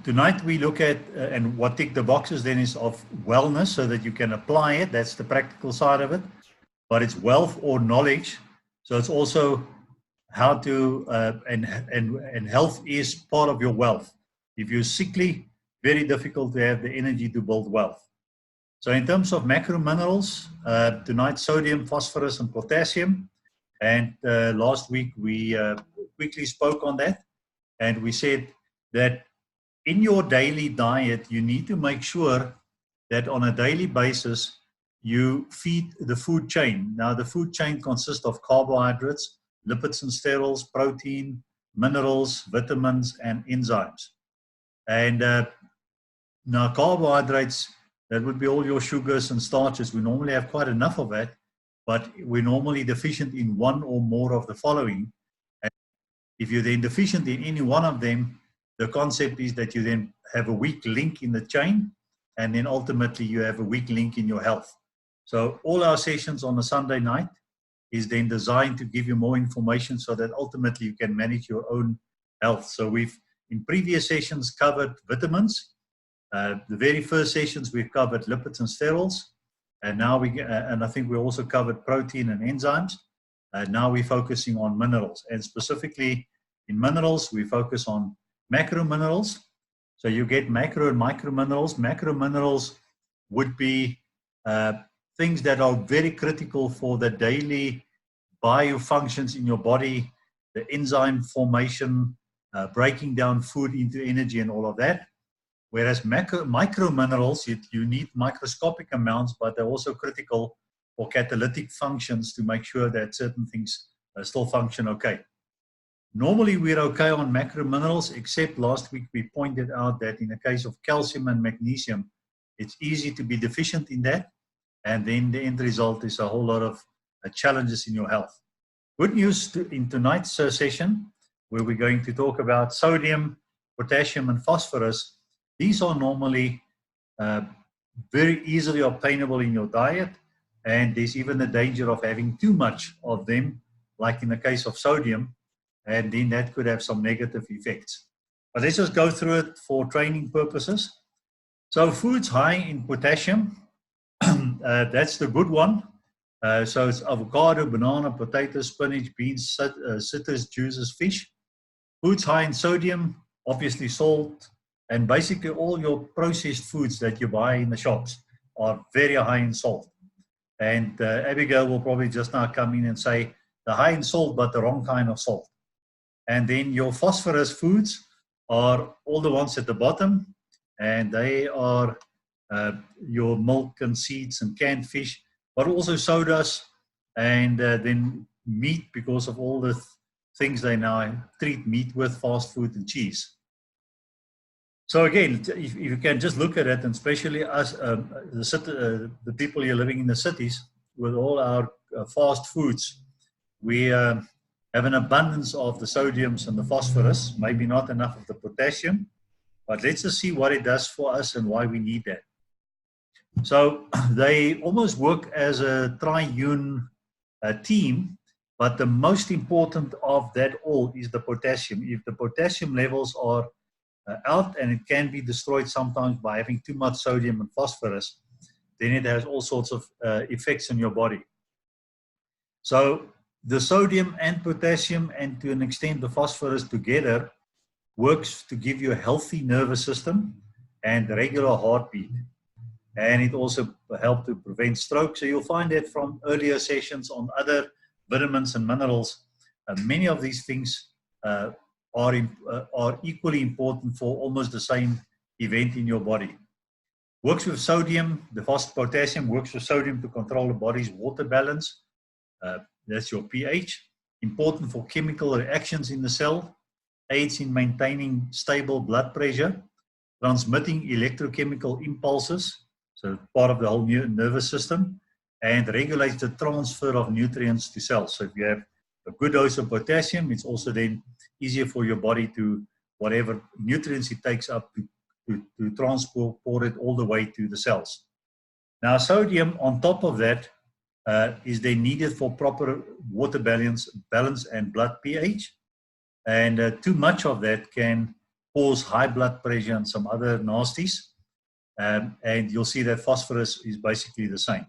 Tonight we look at, and what tick the boxes then is of wellness so that you can apply it. That's the practical side of it. But it's wealth or knowledge. So it's also how to, and health is part of your wealth. If you're sickly, very difficult to have the energy to build wealth. So in terms of macro minerals, tonight sodium, phosphorus, and potassium. And last week we quickly spoke on that. And we said that in your daily diet, you need to make sure that on a daily basis, you feed the food chain. Now, the food chain consists of carbohydrates, lipids and sterols, protein, minerals, vitamins, and enzymes. And now carbohydrates, that would be all your sugars and starches. We normally have quite enough of that, but we're normally deficient in one or more of the following. And if you're then deficient in any one of them, the concept is that you then have a weak link in the chain, and then ultimately you have a weak link in your health. So all our sessions on a Sunday night is then designed to give you more information so that ultimately you can manage your own health. So we've, in previous sessions, covered vitamins. The very first sessions we've covered lipids and sterols. And now and I think we also covered protein and enzymes. Now we're focusing on minerals. And specifically in minerals, we focus on macro minerals. So you get macro and micro minerals. Macro minerals would be things that are very critical for the daily biofunctions in your body, the enzyme formation, breaking down food into energy and all of that. Whereas micro minerals, you need microscopic amounts, but they're also critical for catalytic functions to make sure that certain things still function okay. Normally, we're okay on macro minerals, except last week we pointed out that in the case of calcium and magnesium, it's easy to be deficient in that. And then the end result is a whole lot of challenges in your health. Good news in tonight's session, where we're going to talk about sodium, potassium, and phosphorus. These are normally very easily obtainable in your diet. And there's even the danger of having too much of them, like in the case of sodium. And then that could have some negative effects. But let's just go through it for training purposes. So foods high in potassium, that's the good one. So it's avocado, banana, potato, spinach, beans, citrus, juices, fish. Foods high in sodium, obviously salt, and basically all your processed foods that you buy in the shops are very high in salt. And Abigail will probably just now come in and say, they're high in salt, but the wrong kind of salt. And then your phosphorus foods are all the ones at the bottom, and they are your milk and seeds and canned fish, but also sodas, and then meat, because of all the things they now treat meat with, fast food and cheese. So again, if you can just look at it, and especially us, the people here living in the cities, with all our fast foods, we have an abundance of the sodiums and the phosphorus, maybe not enough of the potassium, but let's just see what it does for us and why we need that. So they almost work as a triune team, but the most important of that all is the potassium. If the potassium levels are out, and it can be destroyed sometimes by having too much sodium and phosphorus, then it has all sorts of effects on your body. So the sodium and potassium, and to an extent the phosphorus together, works to give you a healthy nervous system and regular heartbeat. And it also helps to prevent stroke. So you'll find that from earlier sessions on other vitamins and minerals, many of these things are equally important for almost the same event in your body. Works with sodium, the potassium works with sodium to control the body's water balance. That's your pH. Important for chemical reactions in the cell. Aids in maintaining stable blood pressure. Transmitting electrochemical impulses. So part of the whole nervous system. And regulates the transfer of nutrients to cells. So if you have a good dose of potassium, it's also then easier for your body to, whatever nutrients it takes up, to transport it all the way to the cells. Now sodium on top of that is then needed for proper water balance and blood pH. And too much of that can cause high blood pressure and some other nasties. And you'll see that phosphorus is basically the same.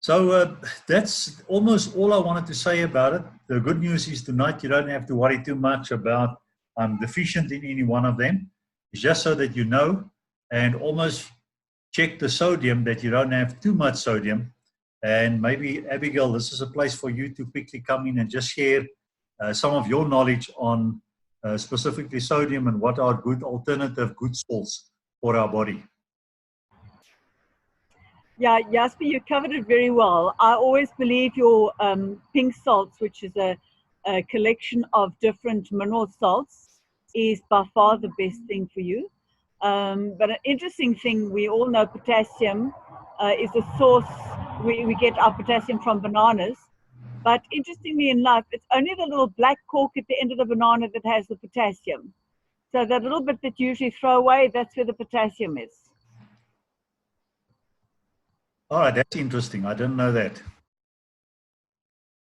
So that's almost all I wanted to say about it. The good news is tonight you don't have to worry too much about I'm deficient in any one of them. It's just so that you know, and almost check the sodium, that you don't have too much sodium. And maybe, Abigail, this is a place for you to quickly come in and just share some of your knowledge on specifically sodium and what are good alternative good salts for our body. Yeah, Jasper, you covered it very well. I always believe your pink salts, which is a collection of different mineral salts, is by far the best thing for you. But an interesting thing, we all know potassium is a source. We get our potassium from bananas. But interestingly enough, it's only the little black cork at the end of the banana that has the potassium. So that little bit that you usually throw away, that's where the potassium is. All right, that's interesting. I didn't know that.